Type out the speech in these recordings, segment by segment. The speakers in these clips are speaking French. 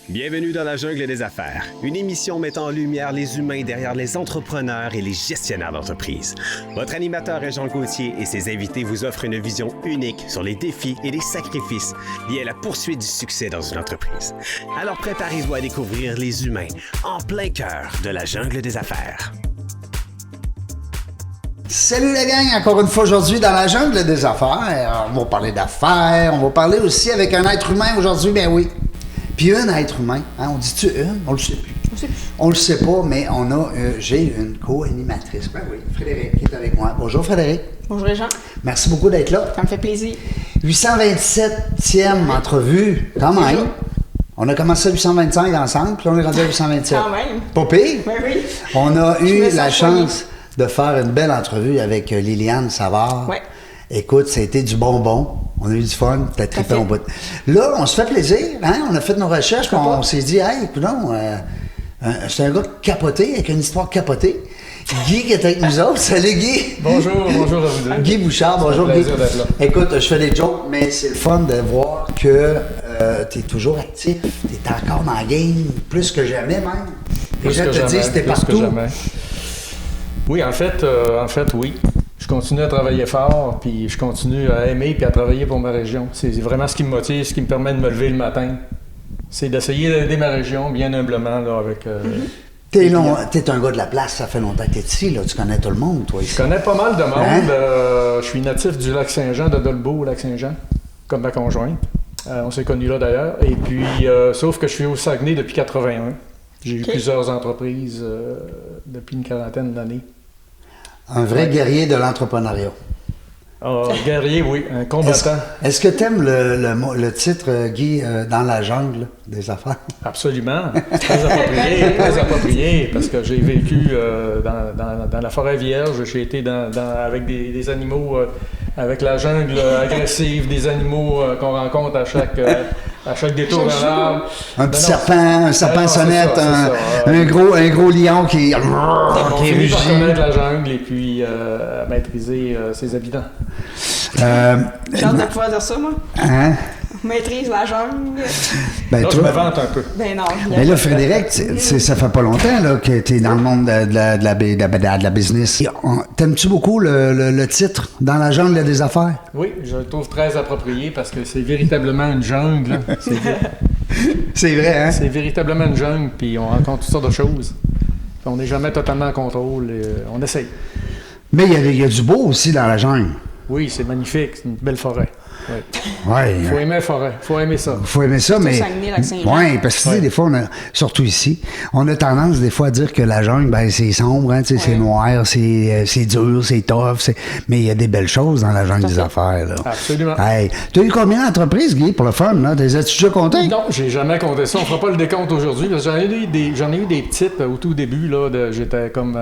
Bienvenue dans la jungle des affaires, une émission mettant en lumière les humains derrière les entrepreneurs et les gestionnaires d'entreprise. Votre animateur est Jean Gauthier et ses invités vous offrent une vision unique sur les défis et les sacrifices liés à la poursuite du succès dans une entreprise. Alors préparez-vous à découvrir les humains en plein cœur de la jungle des affaires. Salut la gang, encore une fois aujourd'hui dans la jungle des affaires. On va parler d'affaires, on va parler aussi avec un être humain aujourd'hui, ben oui. Puis un être humain, hein, on dit-tu une? On le sait plus. On le sait pas, mais j'ai une co-animatrice. Ben oui, Frédéric qui est avec moi. Bonjour Frédéric. Bonjour Jean. Merci beaucoup d'être là. Ça me fait plaisir. 827e entrevue, quand même. On a commencé à 825 ensemble, puis on est rendu à 827. Quand même. Pas pire? Ben oui. On a eu la chance choyé de faire une belle entrevue avec Liliane Savard. Ouais. Écoute, ça a été du bonbon. On a eu du fun, t'as trippé au bout. Là, on se fait plaisir, hein? On a fait nos recherches, puis on s'est dit, hey, écoutons, c'est un gars capoté, avec une histoire capotée. Guy qui est avec nous autres. Salut Guy! Bonjour à vous deux. Guy Bouchard, bonjour Guy. Plaisir d'être là. Écoute, je fais des jokes, mais c'est le fun de voir que t'es toujours actif, t'es encore dans la game, plus que jamais même. Les gens te disent, t'es partout. Oui, en fait, oui. Je continue à travailler fort, puis je continue à aimer puis à travailler pour ma région. C'est vraiment ce qui me motive, ce qui me permet de me lever le matin. C'est d'essayer d'aider ma région bien humblement là, avec... T'es un gars de la place, ça fait longtemps que t'es ici, là. Tu connais tout le monde, toi, ici. Je connais pas mal de monde. Hein? Je suis natif du Lac-Saint-Jean, de Dolbeau au Lac-Saint-Jean, comme ma conjointe. On s'est connus là, d'ailleurs. Et puis, sauf que je suis au Saguenay depuis 81. J'ai eu plusieurs entreprises depuis une quarantaine d'années. Un vrai guerrier de l'entrepreneuriat. Guerrier, oui, un combattant. Est-ce que tu aimes le titre, Guy, dans la jungle des affaires? Absolument. Très approprié, parce que j'ai vécu dans la forêt vierge. J'ai été avec des animaux, avec la jungle agressive, des animaux qu'on rencontre à chaque détour d'un arbre. Un petit serpent, un serpent sonnette, un gros lion qui rugit. Par connaître la jungle et puis maîtriser ses habitants. J'ai hâte de pouvoir dire ça, moi. Hein? Maîtrise la jungle. Ben, là, toi, je me vante un peu. Ben non. Mais là, Frédéric, ça fait pas longtemps là, que tu es dans le monde de la business. T'aimes-tu beaucoup le titre, Dans la jungle des affaires? Oui, je le trouve très approprié parce que c'est véritablement une jungle. C'est vrai, hein? C'est véritablement une jungle, puis on rencontre toutes sortes de choses. Puis on n'est jamais totalement en contrôle. On essaye. Mais il y a du beau aussi dans la jungle. Oui, c'est magnifique. C'est une belle forêt. Oui. Ouais. Faut aimer la forêt. Faut aimer ça. Faut aimer ça, mais. Oui, parce que des fois, surtout ici, on a tendance des fois à dire que la jungle, ben, c'est sombre, hein, c'est noir, c'est dur, c'est tough. Mais il y a des belles choses dans la jungle des affaires. Là. Absolument. Hey, tu as eu combien d'entreprises, Guy, pour le fun? T'es déjà compté? Non, j'ai jamais compté ça. On fera pas le décompte aujourd'hui. J'en ai eu des petites au tout début. J'étais comme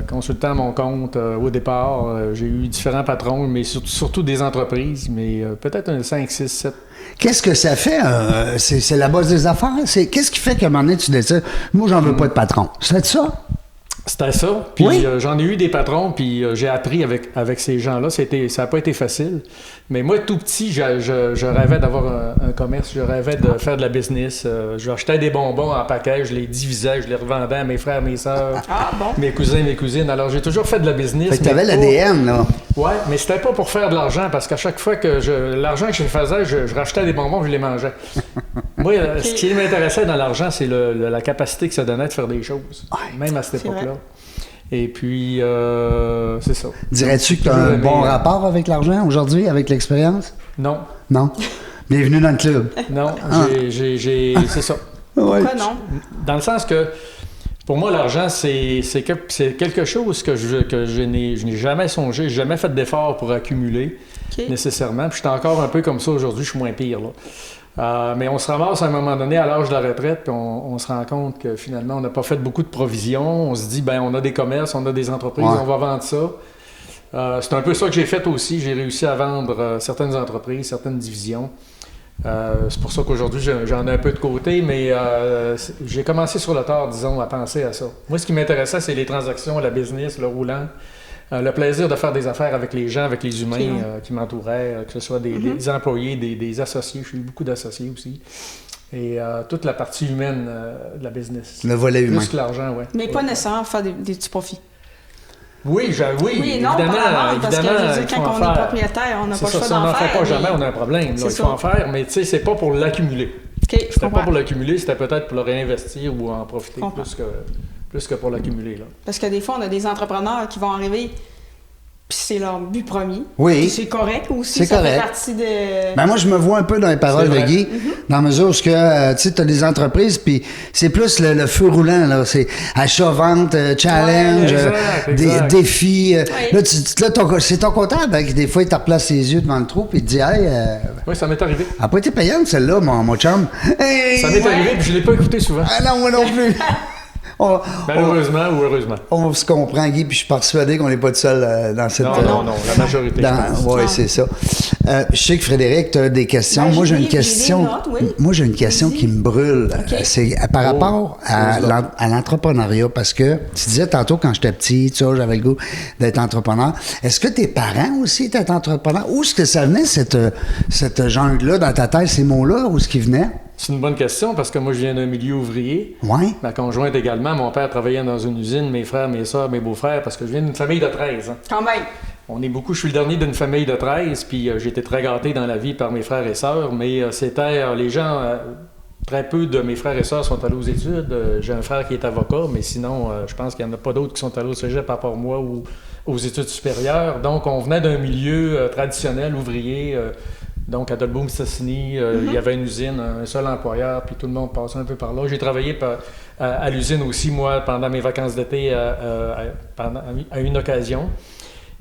consultant à mon compte au départ. J'ai eu différents patrons, mais surtout des entreprises, mais peut-être un 5, 6, 7. Qu'est-ce que ça fait? C'est la base des affaires? Qu'est-ce qui fait qu'à un moment donné, tu décides, moi, j'en veux pas de patron? C'est ça? C'était ça. Puis oui? J'en ai eu des patrons, puis j'ai appris avec ces gens-là. Ça n'a pas été facile. Mais moi, tout petit, je rêvais d'avoir un commerce. Je rêvais de faire de la business. J'achetais des bonbons en paquet, je les divisais, je les revendais à mes frères, mes sœurs, mes cousins, mes cousines. Alors, j'ai toujours fait de la business. Fait que t'avais l'ADN, là. Oui, mais c'était pas pour faire de l'argent, parce qu'à chaque fois que l'argent que je faisais, je rachetais des bonbons, je les mangeais. Moi, ce qui m'intéressait dans l'argent, c'est la capacité que ça donnait de faire des choses, même à cette époque-là. Et puis, c'est ça. Dirais-tu que tu as un bon rapport avec l'argent aujourd'hui, avec l'expérience? Non. Non? Bienvenue dans le club. Non, c'est ça. Pourquoi non? Dans le sens que, pour moi, l'argent, c'est quelque chose que je n'ai jamais songé, jamais fait d'effort pour accumuler, nécessairement. Puis je suis encore un peu comme ça aujourd'hui, je suis moins pire, là. Mais on se ramasse à un moment donné à l'âge de la retraite, puis on se rend compte que finalement, on n'a pas fait beaucoup de provisions. On se dit, ben on a des commerces, on a des entreprises, on va vendre ça. C'est un peu ça que j'ai fait aussi. J'ai réussi à vendre certaines entreprises, certaines divisions. C'est pour ça qu'aujourd'hui, j'en ai un peu de côté, mais j'ai commencé sur le tard, disons, à penser à ça. Moi, ce qui m'intéressait, c'est les transactions, la business, le roulant. Le plaisir de faire des affaires avec les gens, avec les humains qui m'entouraient, que ce soit des employés, des associés. J'ai eu beaucoup d'associés aussi. Et toute la partie humaine de la business. Le volet humain. Plus que l'argent, oui. Mais pas nécessairement faire des petits profits. Oui, Oui, non, évidemment, parce que je veux dire, quand on est propriétaire, on n'a pas le choix Si on d'en n'en faire. fait pas jamais, on a un problème. Là, il faut en faire, mais tu sais, c'est pas pour l'accumuler. OK, je C'était pas comprends. pour l'accumuler, c'était peut-être pour le réinvestir ou en profiter Comprends. plus que pour l'accumuler. Là. Parce que des fois, on a des entrepreneurs qui vont arriver, puis c'est leur but premier. Oui. Puis c'est correct aussi. C'est ça correct. fait partie de... Ben moi, je me vois un peu dans les paroles C'est de vrai. Guy, dans la mesure où tu as des entreprises, puis c'est plus le feu roulant, là. C'est achat-vente, challenge, Ouais, exact. défi. Oui. Là, c'est ton comptable, hein, qui des fois, il te replace ses yeux devant le trou, puis il te dit, hey, Oui, ça m'est arrivé. elle n'a pas été payante, celle-là, mon chum. Hey, Ça m'est arrivé, puis je l'ai pas écouté souvent. Ah non, moi non plus. Malheureusement ou heureusement. On se comprend, Guy, puis je suis persuadé qu'on n'est pas tout seul dans cette... Non, la majorité, je pense. Oui, Non. c'est ça. Je sais que Frédéric, tu as des questions. Ben, Moi, j'ai j'ai une des question. notes, oui. Moi, j'ai une question Vas-y. qui me brûle. OK. C'est par rapport à l'entrepreneuriat, parce que tu disais tantôt, quand j'étais petit, tu vois, j'avais le goût d'être entrepreneur. Est-ce que tes parents aussi étaient entrepreneurs? Où est-ce que ça venait, cette jungle-là, dans ta tête, ces mots-là? Où est-ce qu'ils venaient? C'est une bonne question parce que moi, je viens d'un milieu ouvrier. Oui. Ma conjointe également. Mon père travaillait dans une usine, mes frères, mes soeurs, mes beaux-frères, parce que je viens d'une famille de 13. Hein. Quand même. On est beaucoup, je suis le dernier d'une famille de 13, puis j'ai été très gâté dans la vie par mes frères et sœurs, mais c'était les gens, très peu de mes frères et sœurs sont allés aux études. J'ai un frère qui est avocat, mais sinon, je pense qu'il n'y en a pas d'autres qui sont allés au cégep à part moi ou aux études supérieures. Donc, on venait d'un milieu traditionnel, ouvrier. Donc, à Dolbeau-Mistassini, il y avait une usine, un seul employeur, puis tout le monde passait un peu par là. J'ai travaillé à l'usine aussi, moi, pendant mes vacances d'été, à une occasion.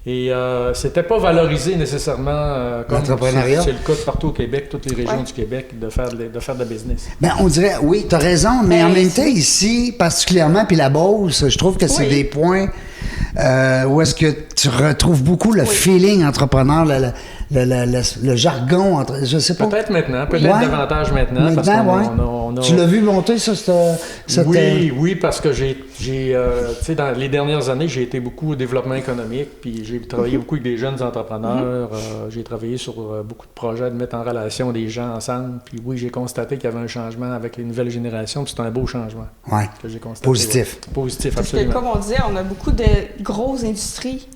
Et c'était pas valorisé nécessairement comme L'entrepreneuriat? c'est le cas de partout au Québec, toutes les régions Ouais. du Québec, de faire de la business. Ben, on dirait, oui, tu as raison, mais en même temps, ici, particulièrement, puis la Beauce, je trouve que c'est Oui. des points où est-ce que tu retrouves beaucoup le feeling entrepreneur, le jargon, je sais pas. Peut-être maintenant, peut-être Ouais. davantage maintenant. parce qu'on a- Tu l'as vu monter, ça, cette Oui, parce que tu sais, dans les dernières années, j'ai été beaucoup au développement économique, puis j'ai travaillé beaucoup avec des jeunes entrepreneurs. J'ai travaillé sur beaucoup de projets de mettre en relation des gens ensemble. Puis oui, j'ai constaté qu'il y avait un changement avec les nouvelles générations, puis c'est un beau changement Ouais. que j'ai constaté. Positif. Ouais. Positif, Parce que, absolument. comme on disait, on a beaucoup de grosses industries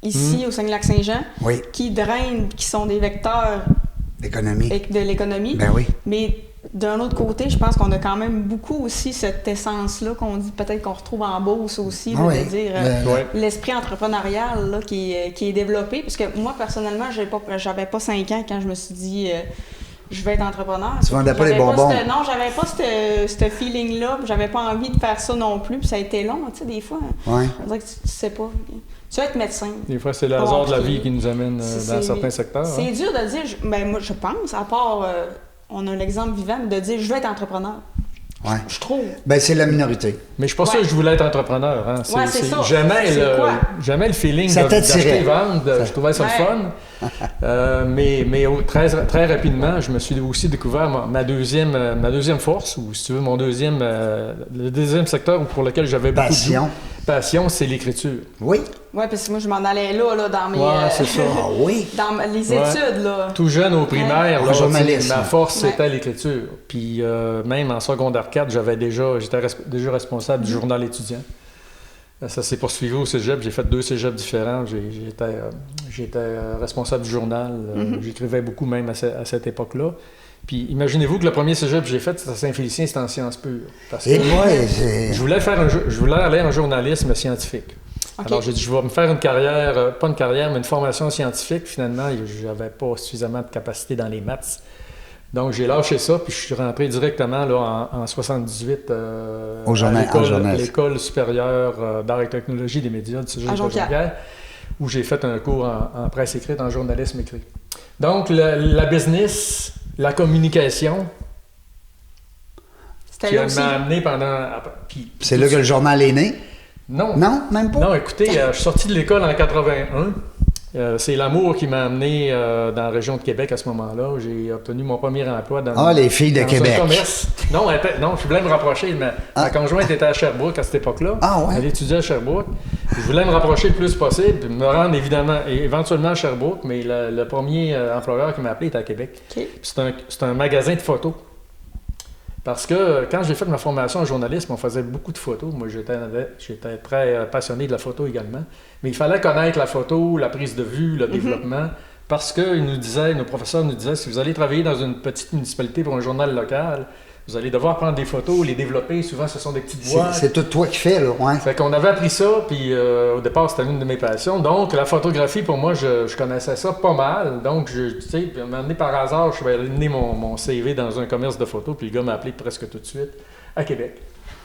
ici au Saguenay-Lac-Saint-Jean Oui. qui drainent, qui sont des vecteurs L'économie. de l'économie. Ben oui. Mais d'un autre côté, je pense qu'on a quand même beaucoup aussi cette essence-là qu'on dit peut-être qu'on retrouve en Beauce aussi, là, Oui. de dire Ouais. l'esprit entrepreneurial là, qui est développé. Parce que moi, personnellement, j'avais pas 5 ans quand je me suis dit je vais être entrepreneur. Tu vendais pas les J'avais bonbons. Non, j'avais pas ce feeling-là. J'avais pas envie de faire ça non plus. Puis ça a été long, tu sais, des fois. Ouais. On dirait que tu sais pas. Tu vas être médecin. Des fois, c'est le hasard de la Compliqué. vie qui nous amène C'est- dans c'est- certains secteurs. C'est hein. dur de dire, ben moi je pense, à part on a l'exemple vivant, mais de dire je veux être entrepreneur. Ouais. Je trouve. Ben, c'est la minorité. Mais je suis pas sûr que je voulais être entrepreneur. Hein. Ouais, c'est ça. Jamais, C'est quoi? jamais le feeling Ça d'acheter t'attirait. et vendre. Je trouvais ça Ouais. le fun. Mais très, très rapidement, je me suis aussi découvert ma deuxième force, ou si tu veux, le deuxième secteur pour lequel j'avais beaucoup Passion. de goût. Passion, c'est l'écriture. Oui. Ouais, parce que moi je m'en allais là dans mes Ouais, c'est ça. Ah oui. dans les Ouais. études là. Tout jeune au primaire, Ouais. là, En journalisme. ma force, Ouais. c'était l'écriture. Puis même en secondaire 4, j'étais déjà responsable du journal étudiant. Ça s'est poursuivi au cégep. J'ai fait 2 cégeps différents. J'étais responsable du journal. J'écrivais beaucoup même à cette époque-là. Puis imaginez-vous que le premier cégep que j'ai fait, c'était à Saint-Félicien, c'était en sciences pures. Parce que Et moi, c'est... je voulais aller en journalisme scientifique. Ok. Alors j'ai dit, je vais me faire une carrière, pas une carrière, mais une formation scientifique. Finalement, je n'avais pas suffisamment de capacité dans les maths. Donc j'ai lâché ça, puis je suis rentré directement là, en 78 Au journal- en à journalisme. l'école supérieure d'art et technologie des médias du Cégep À de Jonquière. Jonquière, où j'ai fait un cours en presse écrite, en journalisme écrit. Donc la business, la communication, C'était qui là aussi. m'a amené pendant... puis- C'est là que le journal est né? Non. Non, même pas? Non, écoutez, je suis sorti de l'école en 81. C'est l'amour qui m'a amené dans la région de Québec à ce moment-là. J'ai obtenu mon premier emploi dans, Ah, les filles de dans Québec. un commerce. Non, je voulais me rapprocher. Ma conjointe était à Sherbrooke à cette époque-là. Ah, ouais. Elle étudiait à Sherbrooke. Je voulais me rapprocher le plus possible, puis me rendre éventuellement à Sherbrooke, mais le premier employeur qui m'a appelé était à Québec. OK. C'est un magasin de photos. Parce que quand j'ai fait ma formation en journalisme, on faisait beaucoup de photos. Moi, j'étais très passionné de la photo également. Mais il fallait connaître la photo, la prise de vue, le développement. Parce que nos professeurs nous disaient, si vous allez travailler dans une petite municipalité pour un journal local, vous allez devoir prendre des photos, les développer. Souvent, ce sont des petites boîtes. C'est tout toi qui fais, là, ouais. Fait qu'on avait appris ça, puis au départ, c'était l'une de mes passions. Donc, la photographie, pour moi, je connaissais ça pas mal. Donc, tu sais, à un moment donné, par hasard, je suis allé donner mon CV dans un commerce de photos, puis le gars m'a appelé presque tout de suite à Québec.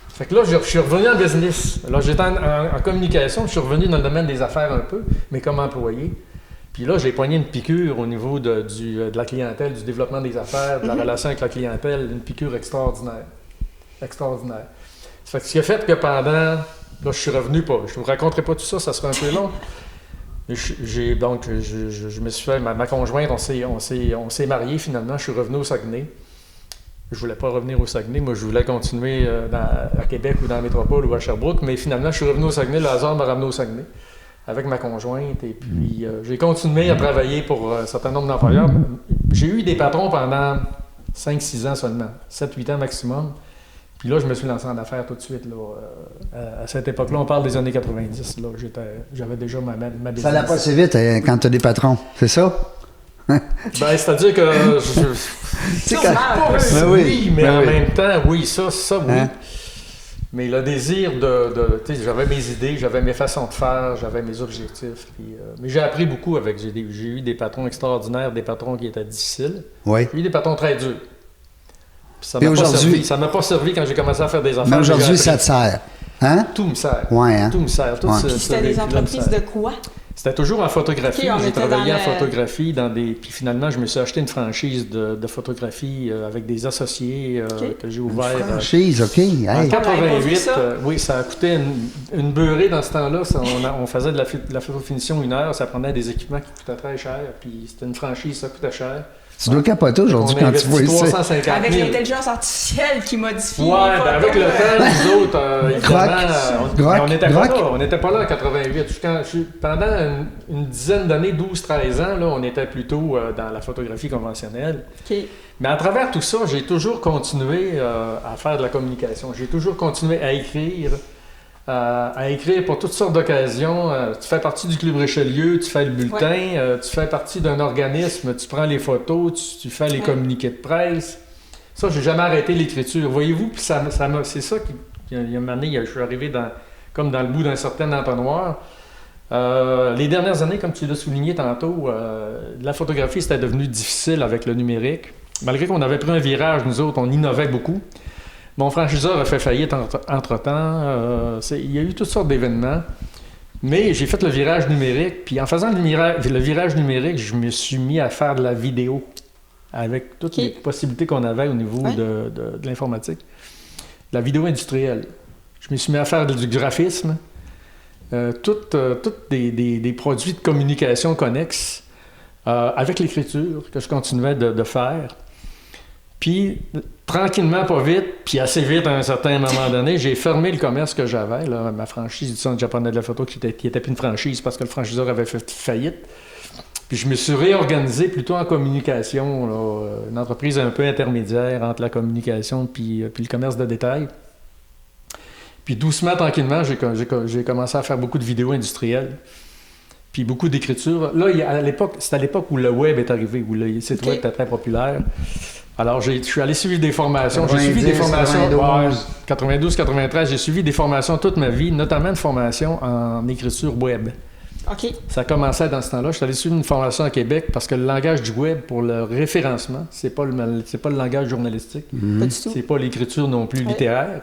Fait que là, je suis revenu en business. Là, j'étais en communication, je suis revenu dans le domaine des affaires un peu, mais comme employé. Puis là, j'ai poigné une piqûre au niveau de la clientèle, du développement des affaires, de la relation avec la clientèle, une piqûre extraordinaire. Extraordinaire. Ça fait que ce qui a fait que pendant... Là, je suis revenu pas. Je ne vous raconterai pas tout ça, ça sera un peu long. Je me suis fait... Ma conjointe, on s'est mariés finalement. Je suis revenu au Saguenay. Je voulais pas revenir au Saguenay. Moi, je voulais continuer à Québec ou dans la métropole ou à Sherbrooke. Mais finalement, je suis revenu au Saguenay. Le hasard m'a ramené au Saguenay avec ma conjointe. Et puis, j'ai continué à travailler pour un certain nombre d'employeurs. J'ai eu des patrons pendant 5-6 ans seulement. 7-8 ans maximum. Puis là, je me suis lancé en affaires tout de suite. Là. À cette époque-là, on parle des années 90. Là, j'avais déjà ma business. Ça allait pas assez vite quand tu as des patrons, c'est ça? C'est-à-dire que... C'est oui, mais en même temps, oui, ça oui. Hein? Mais le désir tu sais, j'avais mes idées, j'avais mes façons de faire, j'avais mes objectifs. Puis, mais j'ai appris beaucoup avec... J'ai eu des patrons extraordinaires, des patrons qui étaient difficiles. Oui. J'ai eu des patrons très durs. Ça ne m'a pas servi quand j'ai commencé à faire des affaires. Mais aujourd'hui, ça te sert. Hein? Tout me sert. Ouais, hein? Tout me sert. C'était des entreprises de quoi? C'était toujours en photographie. Okay, j'ai travaillé en photographie Puis finalement, je me suis acheté une franchise de photographie avec des associés que j'ai ouvert. Une franchise, OK. Hey. En 88, oui, ça a coûté une beurrée dans ce temps-là. On faisait de la photofinition 1 heure. Ça prenait des équipements qui coûtaient très cher. Puis c'était une franchise, ça coûtait cher. Tu dois capoter aujourd'hui quand tu vois ici. Avec l'intelligence artificielle qui modifie. Oui, avec le temps, nous autres, évidemment, on n'était pas là en 88. Pendant une dizaine d'années, 12-13 ans, là, on était plutôt dans la photographie conventionnelle. Okay. Mais à travers tout ça, j'ai toujours continué à faire de la communication. J'ai toujours continué à écrire. Pour toutes sortes d'occasions. Tu fais partie du Club Richelieu, tu fais le bulletin, tu fais partie d'un organisme, tu prends les photos, tu fais les communiqués de presse. Ça, j'ai jamais arrêté l'écriture. Voyez-vous, puis c'est ça qui, il y a une année, je suis arrivé comme dans le bout d'un certain entonnoir. Les dernières années, comme tu l'as souligné tantôt, la photographie, c'était devenu difficile avec le numérique. Malgré qu'on avait pris un virage, nous autres, on innovait beaucoup. Mon franchiseur a fait faillite entre-temps. Il y a eu toutes sortes d'événements. Mais j'ai fait le virage numérique. Puis en faisant le virage numérique, je me suis mis à faire de la vidéo avec toutes les possibilités qu'on avait au niveau de l'informatique. La vidéo industrielle. Je me suis mis à faire du graphisme. Toutes des produits de communication connexes avec l'écriture que je continuais de faire. Puis, tranquillement, pas vite, puis assez vite à un certain moment donné, j'ai fermé le commerce que j'avais, là, ma franchise du Centre japonais de la photo, qui était plus une franchise parce que le franchiseur avait fait faillite. Puis je me suis réorganisé plutôt en communication, là, une entreprise un peu intermédiaire entre la communication puis le commerce de détail. Puis doucement, tranquillement, j'ai commencé à faire beaucoup de vidéos industrielles. Puis beaucoup d'écriture. Là, c'était à l'époque où le web est arrivé, où le site web était très populaire. Alors, je suis allé suivre des formations. J'ai suivi des formations 92-93. J'ai suivi des formations toute ma vie, notamment une formation en écriture web. OK. Ça commençait dans ce temps-là. Je suis allé suivre une formation à Québec parce que le langage du web pour le référencement, c'est pas le langage journalistique. Pas du tout. C'est pas l'écriture non plus littéraire.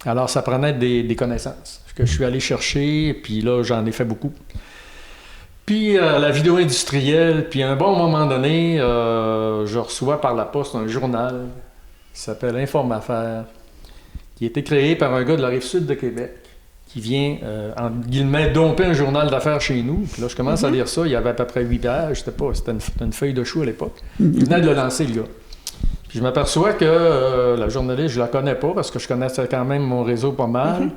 Alors, ça prenait des connaissances que je suis allé chercher, puis là, j'en ai fait beaucoup. Puis la vidéo industrielle, puis à un bon moment donné, je reçois par la poste un journal qui s'appelle Informe Affaires, qui a été créé par un gars de la Rive-Sud de Québec, qui vient, en guillemets, domper un journal d'affaires chez nous. Puis là, je commence à lire ça, il y avait à peu près 8 pages, c'était une feuille de chou à l'époque. Il venait de le lancer, le gars. Puis je m'aperçois que la journaliste, je la connais pas, parce que je connaissais quand même mon réseau pas mal.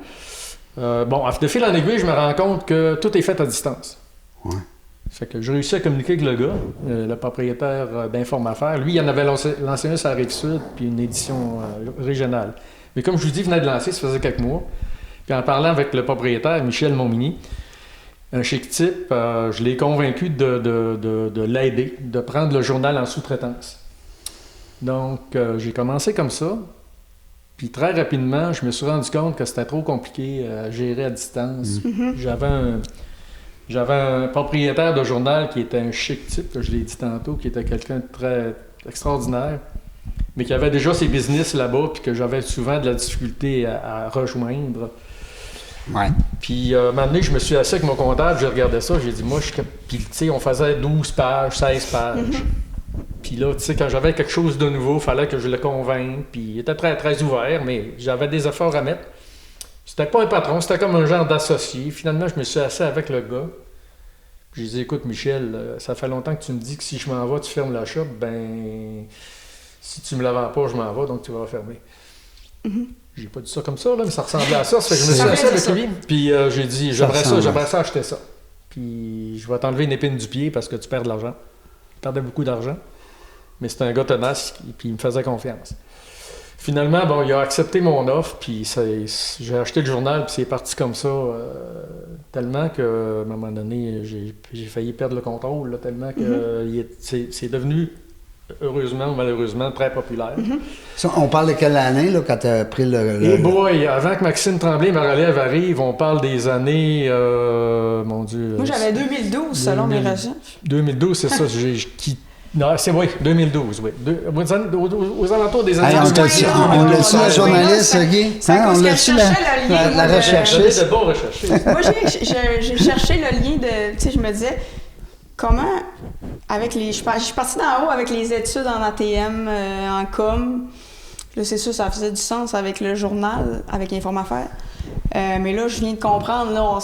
De fil en aiguille, je me rends compte que tout est fait à distance. Ouais. Fait que j'ai réussi à communiquer avec le gars, le propriétaire d'Informe-Affaires. Lui, il en avait lancé un sur la Rive-Sud, puis une édition régionale. Mais comme je vous dis, il venait de lancer, ça faisait quelques mois. Puis en parlant avec le propriétaire, Michel Montmini, un chic type, je l'ai convaincu de l'aider, de prendre le journal en sous-traitance. Donc, j'ai commencé comme ça. Puis très rapidement, je me suis rendu compte que c'était trop compliqué à gérer à distance. J'avais un propriétaire de journal qui était un chic type, que je l'ai dit tantôt, qui était quelqu'un de très extraordinaire, mais qui avait déjà ses business là-bas, puis que j'avais souvent de la difficulté à rejoindre. Ouais. Puis, un moment donné, je me suis assis avec mon comptable, j'ai regardé ça, j'ai dit, moi, puis, tu sais, on faisait 12 pages, 16 pages. Puis là, tu sais, quand j'avais quelque chose de nouveau, il fallait que je le convainque, puis il était très, très ouvert, mais j'avais des efforts à mettre. C'était pas un patron, c'était comme un genre d'associé. Finalement, je me suis assis avec le gars. J'ai dit, écoute, Michel, ça fait longtemps que tu me dis que si je m'en vais, tu fermes la shop. Ben, si tu me la vends pas, je m'en vais, donc tu vas fermer. J'ai pas dit ça comme ça, là, mais ça ressemblait à ça. Ça fait que je me suis assis avec lui. Puis j'ai dit, j'aimerais ça acheter ça. Puis je vais t'enlever une épine du pied parce que tu perds de l'argent. Je perdais beaucoup d'argent. Mais c'était un gars tenace, puis il me faisait confiance. Finalement, bon, il a accepté mon offre, puis j'ai acheté le journal, puis c'est parti comme ça, tellement qu'à un moment donné, j'ai failli perdre le contrôle, là, tellement que c'est devenu, heureusement ou malheureusement, très populaire. Ça, on parle de quelle année, là, quand tu as pris le... Et boy, avant que Maxime Tremblay, ma relève, arrive, on parle des années, mon Dieu... Moi, j'avais 2012, selon mes recherches. 2012, c'est ça, non, c'est oui, 2012, oui. Aux alentours des années 2012. On l'a-tu, la journaliste, Guy? On l'a-tu, la recherchiste? J'avais de bons recherchistes. Moi, j'ai cherché le lien de... Tu sais, je me disais, comment, avec les... Je suis partie d'en haut avec les études en ATM, en com. Là, c'est sûr, ça faisait du sens avec le journal, avec Informe-Affaires. Mais là, je viens de comprendre, là,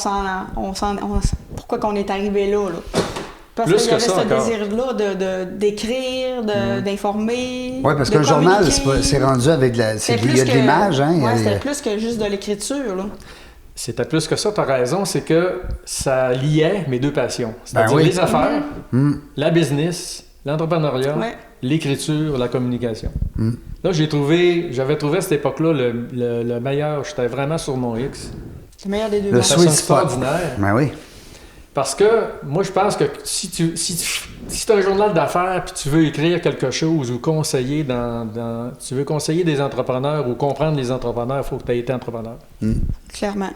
pourquoi qu'on est arrivé là. Parce qu'il y avait ce désir-là d'écrire, d'informer. Oui, parce qu'un journal, c'est rendu avec il y a de l'image. Hein? Oui, c'était plus que juste de l'écriture. Là. C'était plus que ça, tu as raison, c'est que ça liait mes deux passions. C'est-à-dire les affaires, la business, l'entrepreneuriat, l'écriture, la communication. Là, j'avais trouvé à cette époque-là le meilleur, j'étais vraiment sur mon X. Le meilleur des deux. Le sweet spot. Extraordinaire. Ben oui. Parce que moi, je pense que si tu as un journal d'affaires puis tu veux écrire quelque chose ou conseiller tu veux conseiller des entrepreneurs ou comprendre les entrepreneurs, il faut que tu aies été entrepreneur. Clairement.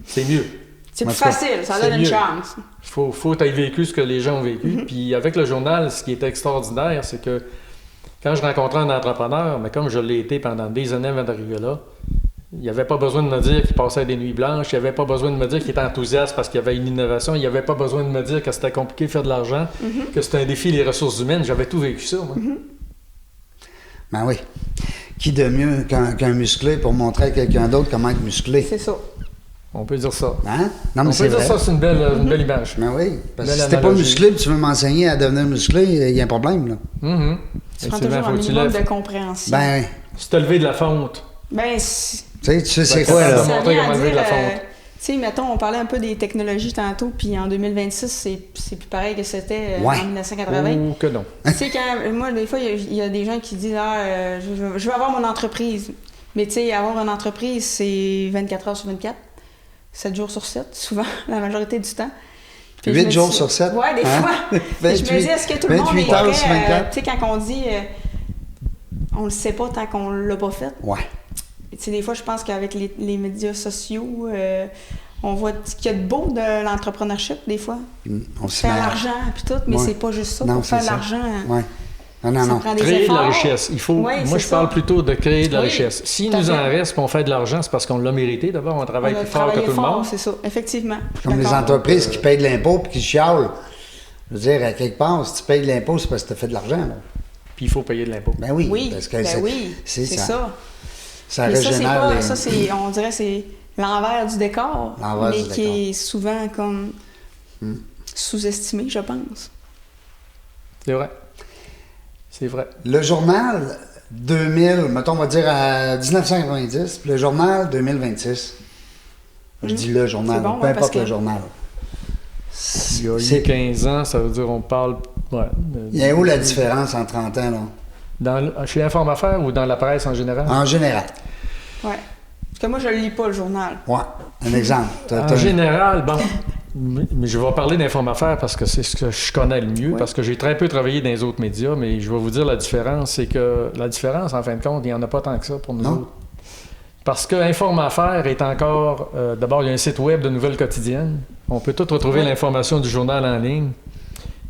C'est mieux. C'est plus facile, ça donne une chance. Il faut que tu aies vécu ce que les gens ont vécu. Puis avec le journal, ce qui était extraordinaire, c'est que quand je rencontrais un entrepreneur, mais comme je l'ai été pendant des années avant d'arriver là, il n'y avait pas besoin de me dire qu'il passait des nuits blanches, il n'y avait pas besoin de me dire qu'il était enthousiaste parce qu'il y avait une innovation, il n'y avait pas besoin de me dire que c'était compliqué de faire de l'argent, que c'était un défi les ressources humaines. J'avais tout vécu ça, moi. Ben oui. Qui de mieux qu'un musclé pour montrer à quelqu'un d'autre comment être musclé? C'est ça. On peut dire ça. Hein? Non, mais on peut dire ça, c'est une belle image. Ben oui. Parce que si t'es pas musclé et tu veux m'enseigner à devenir musclé, il y a un problème, là. Tu prends toujours un minimum de compréhension. Ben oui. Si t'as levé de la fonte. Ben, tu sais, c'est quoi, là? Ça vient à dire, tu sais, mettons, on parlait un peu des technologies tantôt, puis en 2026, c'est plus pareil que c'était en 1980. Ou que non. Tu sais, moi, des fois, il y a des gens qui disent je veux avoir mon entreprise. Mais tu sais, avoir une entreprise, c'est 24 heures sur 24, 7 jours sur 7, souvent, la majorité du temps. Puis 8 jours sur 7? Ouais, des fois. 28, je me dis, est-ce que tout le monde est prêt? Tu sais, quand on dit on le sait pas tant qu'on l'a pas fait. Ouais. Tu sais, des fois, je pense qu'avec les médias sociaux, on voit qu'il y a de beau de l'entrepreneurship, des fois. On se faire l'argent, puis tout, mais c'est pas juste ça. Pour faire l'argent, ça prend des créer efforts. de la richesse. Moi, je parle plutôt de créer de la richesse. S'il nous en reste et on fait de l'argent, c'est parce qu'on l'a mérité. D'abord, on travaille plus fort que tout le monde. C'est ça, effectivement. Comme les entreprises qui payent de l'impôt et qui chialent. Je veux dire, à quelque part, si tu payes de l'impôt, c'est parce que tu as fait de l'argent. Là. Puis il faut payer de l'impôt. Ben oui, parce que c'est ça. Ça régénère ça, on dirait que c'est l'envers du décor, mais qui est souvent comme sous-estimé, je pense. C'est vrai. C'est vrai. Le journal 2000, mettons, on va dire à 1990, puis le journal 2026. Je dis le journal, peu importe le journal. Il y a eu 15 ans, ça veut dire on parle... Ouais, il y a où la différence en 30 ans, là? Chez Informe-Affaires ou dans la presse en général? En général. Oui. Parce que moi, je ne lis pas le journal. Oui. Un exemple. En général, bon... Mais je vais parler d'Informe-Affaires parce que c'est ce que je connais le mieux, parce que j'ai très peu travaillé dans les autres médias, mais je vais vous dire la différence, c'est que la différence, en fin de compte, il n'y en a pas tant que ça pour nous autres. Parce que Informe-Affaires est encore... d'abord, il y a un site web de nouvelles quotidiennes. On peut tout retrouver l'information du journal en ligne.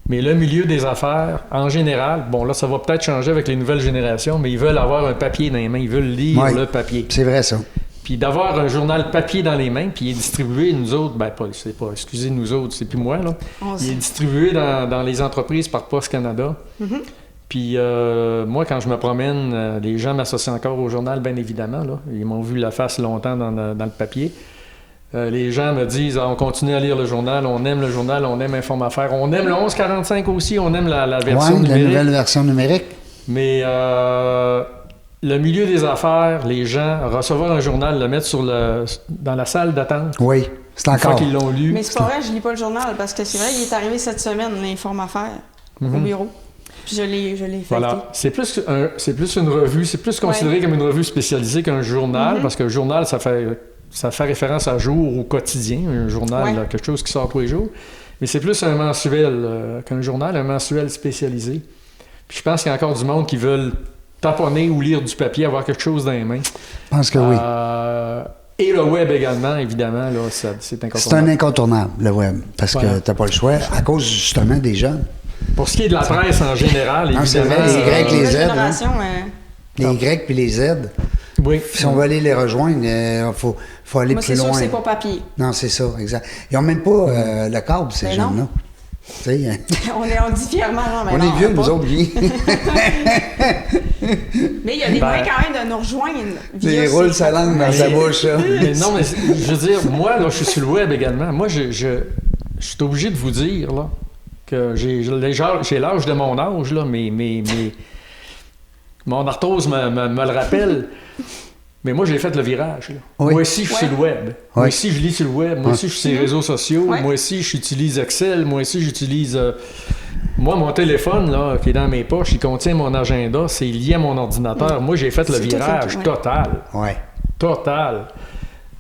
Mais le milieu des affaires, en général, bon là, ça va peut-être changer avec les nouvelles générations, mais ils veulent avoir un papier dans les mains, ils veulent lire le papier. C'est vrai, ça. Puis d'avoir un journal papier dans les mains, puis il est distribué, nous autres, excusez nous autres, c'est plus moi, là. Il est distribué dans les entreprises par Poste Canada. Mm-hmm. Puis moi, quand je me promène, les gens m'associent encore au journal, bien évidemment, là. Ils m'ont vu la face longtemps dans le papier. Les gens me disent, on continue à lire le journal, on aime le journal, on aime Informe-Affaires, on aime le 1145 aussi, on aime la version numérique. La nouvelle version numérique. Mais... le milieu des affaires, les gens, recevoir un journal, le mettre dans la salle d'attente. Oui, c'est encore. Une fois qu'ils l'ont lu. Mais c'est pas vrai, je lis pas le journal parce que c'est vrai, il est arrivé cette semaine, l'Informe-Affaires, au bureau. Puis je l'ai feuilleté. Voilà. C'est plus une revue, c'est plus considéré comme une revue spécialisée qu'un journal, parce que le journal, ça fait référence à jour, au quotidien, un journal, là, quelque chose qui sort tous les jours. Mais c'est plus un mensuel qu'un journal, un mensuel spécialisé. Puis je pense qu'il y a encore du monde qui veulent taponner ou lire du papier, avoir quelque chose dans les mains. Je pense que oui. Et le web également, évidemment, là, c'est incontournable. C'est un incontournable, le web, parce que tu n'as pas le choix, à cause justement des jeunes. Pour ce qui est de la presse en général, évidemment... C'est vrai, les Grecs, les Z. Les Grecs puis les Z. Oui. Si on veut aller les rejoindre, il faut aller plus loin. Moi, c'est sûr que c'est pas papier. Non, c'est ça, exact. Ils n'ont même pas le câble, ces jeunes-là. On dit fièrement, non, mais on est vieux, nous autres, Guy. Mais il y a des moyens quand même de nous rejoindre. Il roule sa langue dans sa bouche. Mais non, mais je veux dire, moi, là, je suis sur le web également. Moi, je suis obligé de vous dire là, que j'ai l'âge de mon âge, là, mais mon arthrose me le rappelle. Mais moi, j'ai fait le virage. Là. Oui. Moi aussi, je suis sur le web. Oui. Moi aussi, je lis sur le web. Moi aussi, je suis sur les réseaux sociaux. Oui. Moi aussi, j'utilise Excel. Moi aussi, j'utilise... Moi, mon téléphone, là, qui est dans mes poches, il contient mon agenda. C'est lié à mon ordinateur. Moi, j'ai fait le virage total. Oui. Total.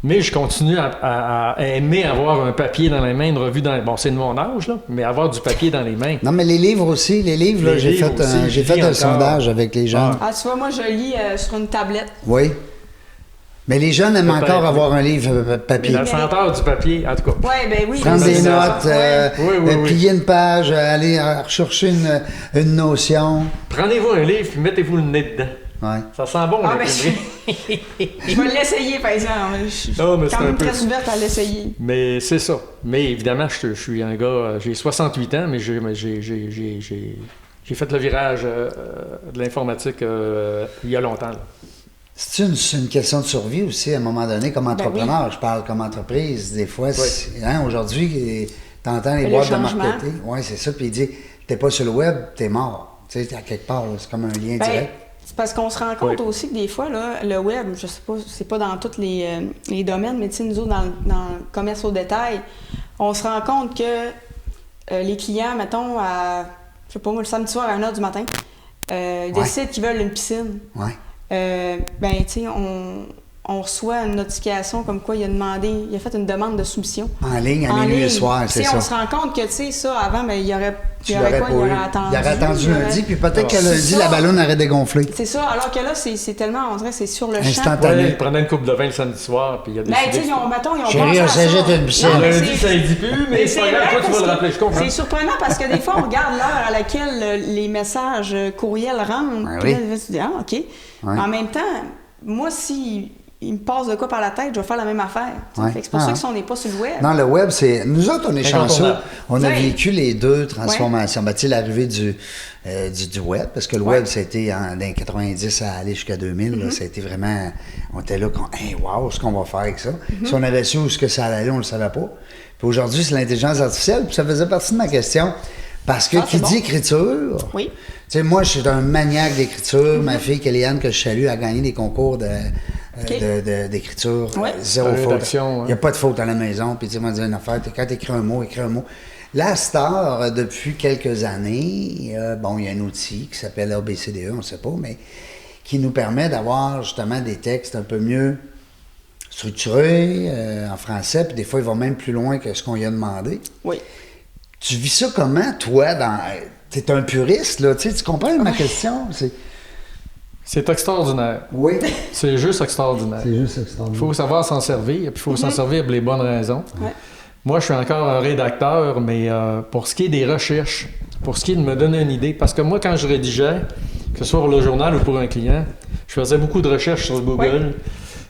Mais je continue à aimer avoir un papier dans les mains, une revue dans les... Bon, c'est de mon âge, là, mais avoir du papier dans les mains. Non, mais les livres aussi. Les livres, là, j'ai fait un sondage avec les jeunes. Ah, tu vois, moi, je lis sur une tablette. Oui. Mais les jeunes aiment encore avoir un livre papier. Mais la senteur du papier, en tout cas. Oui. Prendre des notes, plier une page, aller rechercher une notion. Prenez-vous un livre et mettez-vous le nez dedans. Ouais. Ça sent bon, je vais l'essayer, par exemple. Je suis quand même très ouverte à l'essayer. Mais c'est ça. Mais évidemment, je suis un gars... J'ai 68 ans, mais j'ai fait le virage de l'informatique il y a longtemps. Là. C'est une question de survie aussi, à un moment donné, comme entrepreneur. Oui. Je parle comme entreprise. Des fois, aujourd'hui, tu entends les boîtes de marketing. Oui, c'est ça. Puis il dit, t'es pas sur le web, t'es mort. Tu sais, à quelque part, là, c'est comme un lien direct. C'est parce qu'on se rend compte aussi que des fois, là, le web, je sais pas, c'est pas dans tous les domaines, mais tu sais, nous autres, dans le commerce au détail, on se rend compte que les clients, mettons, je sais pas moi, le samedi soir à 1h du matin, décident qu'ils veulent une piscine. Ouais. Tu sais, on reçoit une notification comme quoi il a fait une demande de soumission. En ligne, à minuit le soir, c'est ça. On se rend compte que, tu sais, ça, avant, il aurait attendu. Il aurait attendu lundi, puis peut-être que lundi, la ballonne aurait dégonflé. C'est ça, alors que là, c'est tellement, on dirait, c'est sur le champ. Instantané. Il prenait une coupe de vin le samedi soir, puis il y a des... Tu sais, ils ont chérie, on s'ajoute une piscine. Lundi, ça ne dit plus, mais c'est pas grave, toi, tu vas le rappeler, je comprends. C'est surprenant parce que des fois, on regarde l'heure à laquelle les messages courriels rentrent, puis là, tu dis, OK. En même temps, moi, si il me passe de quoi par la tête, je vais faire la même affaire. C'est pour ça que si on n'est pas sur le web. Non, le web, c'est... Nous autres, on est chanceux. On a vécu les deux transformations. Tu sais, l'arrivée du web, parce que le web, c'était dans les 90 à aller jusqu'à 2000. Là, ça a été vraiment... On était là, wow, ce qu'on va faire avec ça. Si on avait su où ce que ça allait aller, on ne le savait pas. Puis aujourd'hui, c'est l'intelligence artificielle. Puis ça faisait partie de ma question. Parce que qui dit écriture... Oui. Tu sais, moi, je suis un maniaque d'écriture. Ma fille, Kéliane, que je salue, a gagné des concours d'écriture. Zéro faute. Il n'y a pas de faute à la maison. Puis, tu sais, moi, dire une affaire, quand tu écris un mot, Là, à cette heure, depuis quelques années, il y a un outil qui s'appelle ABCDE, on ne sait pas, mais qui nous permet d'avoir justement des textes un peu mieux structurés en français, puis des fois, ils vont même plus loin que ce qu'on y a demandé. Oui. Tu vis ça comment, toi? T'es un puriste, là, tu comprends ma question? C'est extraordinaire. Oui. C'est juste extraordinaire. C'est juste extraordinaire. Il faut savoir s'en servir, puis il faut s'en servir pour les bonnes raisons. Ouais. Moi, je suis encore un rédacteur, mais pour ce qui est des recherches, pour ce qui est de me donner une idée, parce que moi, quand je rédigeais, que ce soit pour le journal ou pour un client, je faisais beaucoup de recherches sur Google,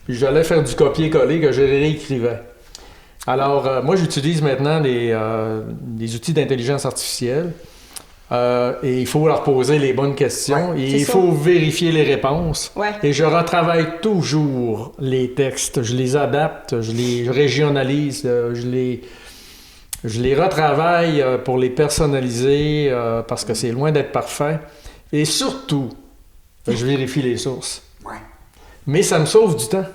puis j'allais faire du copier-coller que je réécrivais. Alors, moi, j'utilise maintenant des outils d'intelligence artificielle. Et il faut leur poser les bonnes questions et il faut vérifier les réponses. Ouais. Et je retravaille toujours les textes. Je les adapte, je les régionalise, je les retravaille pour les personnaliser parce que c'est loin d'être parfait. Et surtout, je vérifie les sources. Ouais. Mais ça me sauve du temps.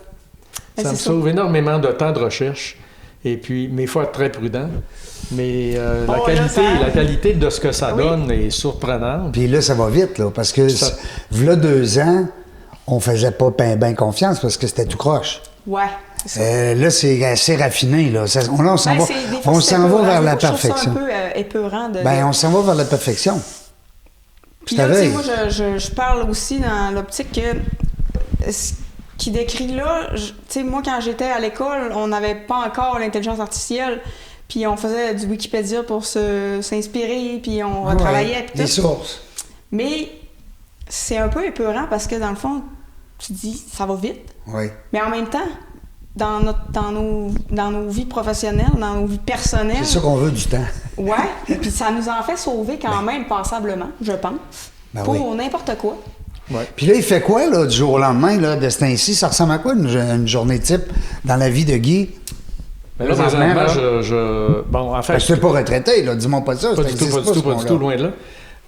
Ça me ça. sauve énormément de temps de recherche. Et puis, mais il faut être très prudent. Mais la qualité de ce que ça donne est surprenante. Puis là, ça va vite, là, parce que v'là 2 ans, on faisait pas ben confiance parce que c'était tout croche. Ouais, c'est ça. Là, c'est assez raffiné, là. On s'en va vers la perfection. Je trouve ça un peu épeurant. On s'en va vers la perfection. Puis là, moi, je parle aussi dans l'optique que ce qui décrit là, tu sais, moi, quand j'étais à l'école, on n'avait pas encore l'intelligence artificielle. Puis on faisait du Wikipédia pour s'inspirer, puis on retravaillait. Les sources. Mais c'est un peu épeurant parce que dans le fond, tu te dis, ça va vite. Oui. Mais en même temps, dans nos vies professionnelles, dans nos vies personnelles... C'est ça qu'on veut, du temps. Ouais, puis ça nous en fait sauver quand même passablement, je pense, pour n'importe quoi. Ouais. Puis là, il fait quoi, là, du jour au lendemain, là, de ce temps-ci? Ça ressemble à quoi, une journée type dans la vie de Guy? Mais là, présentement, bon, en fait... Je ne suis pas retraité, là, dis-moi pas ça. Pas du tout, loin de là.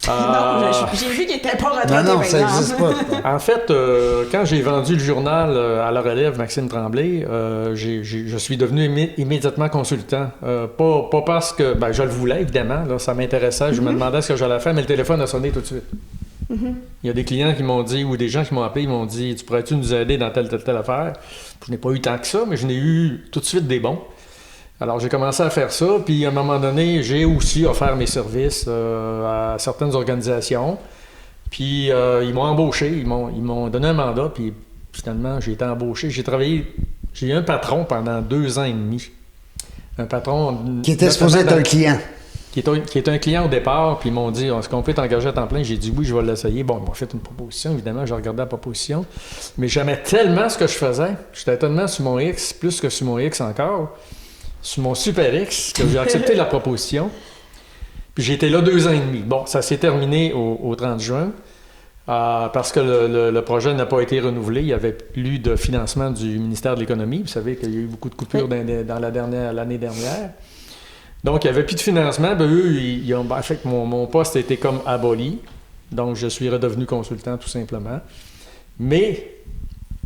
Non, j'ai vu qu'il n'était pas retraité. Non, ça n'existe pas. En fait, quand j'ai vendu le journal à la relève Maxime Tremblay, je suis devenu immédiatement consultant. Pas parce que... Ben, je le voulais, évidemment. Là, ça m'intéressait. Je me demandais ce que j'allais faire, mais le téléphone a sonné tout de suite. Il y a des clients qui m'ont dit, ou des gens qui m'ont appelé, ils m'ont dit, tu pourrais-tu nous aider dans telle affaire? Je n'ai pas eu tant que ça, mais je n'ai eu tout de suite des bons. Alors, j'ai commencé à faire ça, puis à un moment donné, j'ai aussi offert mes services à certaines organisations. Puis, ils m'ont embauché, ils m'ont donné un mandat, puis finalement, j'ai été embauché. J'ai eu un patron pendant 2 ans et demi. Un patron... Qui était supposé être un client. Qui est un client au départ, puis ils m'ont dit, est-ce qu'on peut t'engager à temps plein? J'ai dit oui, je vais l'essayer. Bon, ils m'ont fait une proposition, évidemment, j'ai regardé la proposition. Mais j'aimais tellement ce que je faisais, j'étais tellement sur mon X, plus que sur mon X encore, sur mon Super X, que j'ai accepté la proposition. Puis j'ai été là 2 ans et demi. Bon, ça s'est terminé au 30 juin, parce que le projet n'a pas été renouvelé. Il n'y avait plus de financement du ministère de l'Économie. Vous savez qu'il y a eu beaucoup de coupures dans l'année dernière. Donc, il n'y avait plus de financement. Ben, eux, en fait, mon poste a été comme aboli. Donc, je suis redevenu consultant, tout simplement. Mais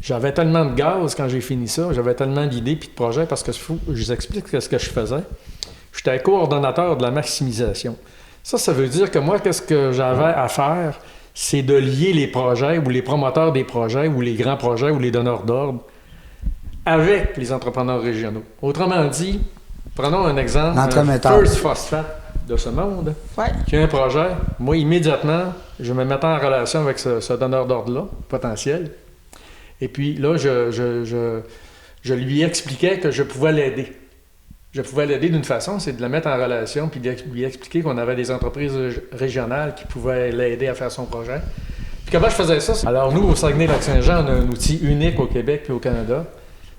j'avais tellement de gaz quand j'ai fini ça, j'avais tellement d'idées puis de projets, parce que je vous explique ce que je faisais. J'étais coordonnateur de la maximisation. Ça veut dire que moi, qu'est-ce que j'avais à faire? C'est de lier les projets ou les promoteurs des projets ou les grands projets ou les donneurs d'ordre avec les entrepreneurs régionaux. Autrement dit, prenons un exemple, First Phosphate de ce monde, qui a un projet. Moi, immédiatement, je me mettais en relation avec ce donneur d'ordre-là, potentiel. Et puis là, je lui expliquais que je pouvais l'aider. Je pouvais l'aider d'une façon, c'est de la mettre en relation, puis de lui expliquer qu'on avait des entreprises régionales qui pouvaient l'aider à faire son projet. Puis comment je faisais ça? Alors nous, au Saguenay-Lac-Saint-Jean, on a un outil unique au Québec puis au Canada.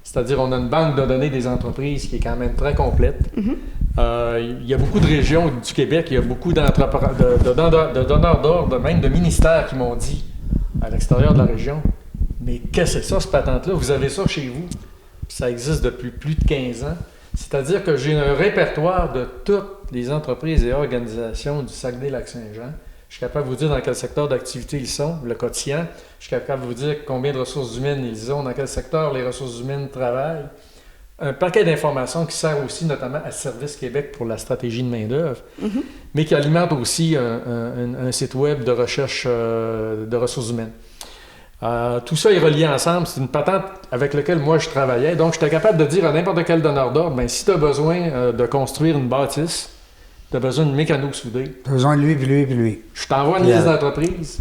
C'est-à-dire, on a une banque de données des entreprises qui est quand même très complète. Il y a beaucoup de régions du Québec, il y a beaucoup de donneurs d'ordre, même de ministères qui m'ont dit, à l'extérieur de la région, mais qu'est-ce que c'est ça, cette patente-là? Vous avez ça chez vous. Ça existe depuis plus de 15 ans. C'est-à-dire que j'ai un répertoire de toutes les entreprises et organisations du Saguenay-Lac-Saint-Jean. Je suis capable de vous dire dans quel secteur d'activité ils sont, le quotidien. Je suis capable de vous dire combien de ressources humaines ils ont, dans quel secteur les ressources humaines travaillent. un paquet d'informations qui sert aussi notamment à Service Québec pour la stratégie de main-d'œuvre, mais qui alimente aussi un site web de recherche de ressources humaines. Tout ça est relié ensemble. C'est une patente avec laquelle moi je travaillais. Donc, j'étais capable de dire à n'importe quel donneur d'ordre, ben, si tu as besoin de construire une bâtisse, tu as besoin de mécano soudé. Tu as besoin de lui, puis lui, puis lui. Je t'envoie une liste d'entreprises.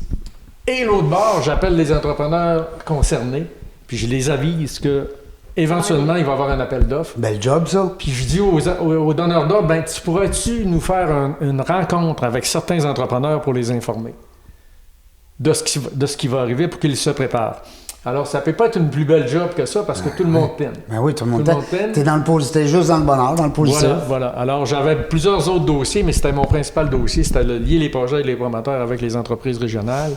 Et l'autre bord, j'appelle les entrepreneurs concernés, puis je les avise que éventuellement, il va y avoir un appel d'offres. Bel job, ça. Puis je dis aux donneurs d'ordre, ben, tu pourrais-tu nous faire une rencontre avec certains entrepreneurs pour les informer de ce qui va arriver pour qu'ils se préparent. Alors, ça ne peut pas être une plus belle job que ça parce que tout le monde peine. Ben oui, tout le monde peine. T'es juste dans le bonheur, dans le positif. Voilà. Alors, j'avais plusieurs autres dossiers, mais c'était mon principal dossier, c'était de lier les projets et les promoteurs avec les entreprises régionales.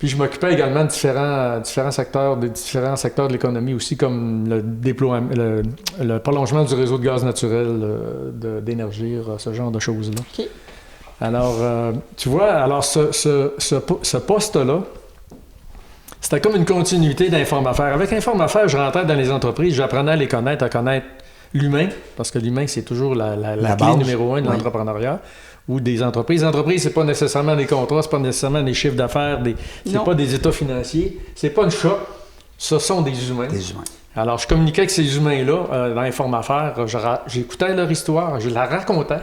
Puis je m'occupais également de différents secteurs de l'économie aussi, comme le prolongement du réseau de gaz naturel, d'énergie, ce genre de choses-là. OK. Alors, tu vois, alors ce poste-là, c'était comme une continuité d'Informe-Affaires. Avec Informe-Affaires, je rentrais dans les entreprises, j'apprenais à connaître l'humain, parce que l'humain, c'est toujours la clé numéro 1 de l'entrepreneuriat. Ou des entreprises. Les entreprises, c'est pas nécessairement des contrats, c'est pas nécessairement des chiffres d'affaires, c'est pas des états financiers, c'est pas une shop, ce sont des humains. Des humains. Alors, je communiquais avec ces humains-là dans Informe-Affaires, j'écoutais leur histoire, je la racontais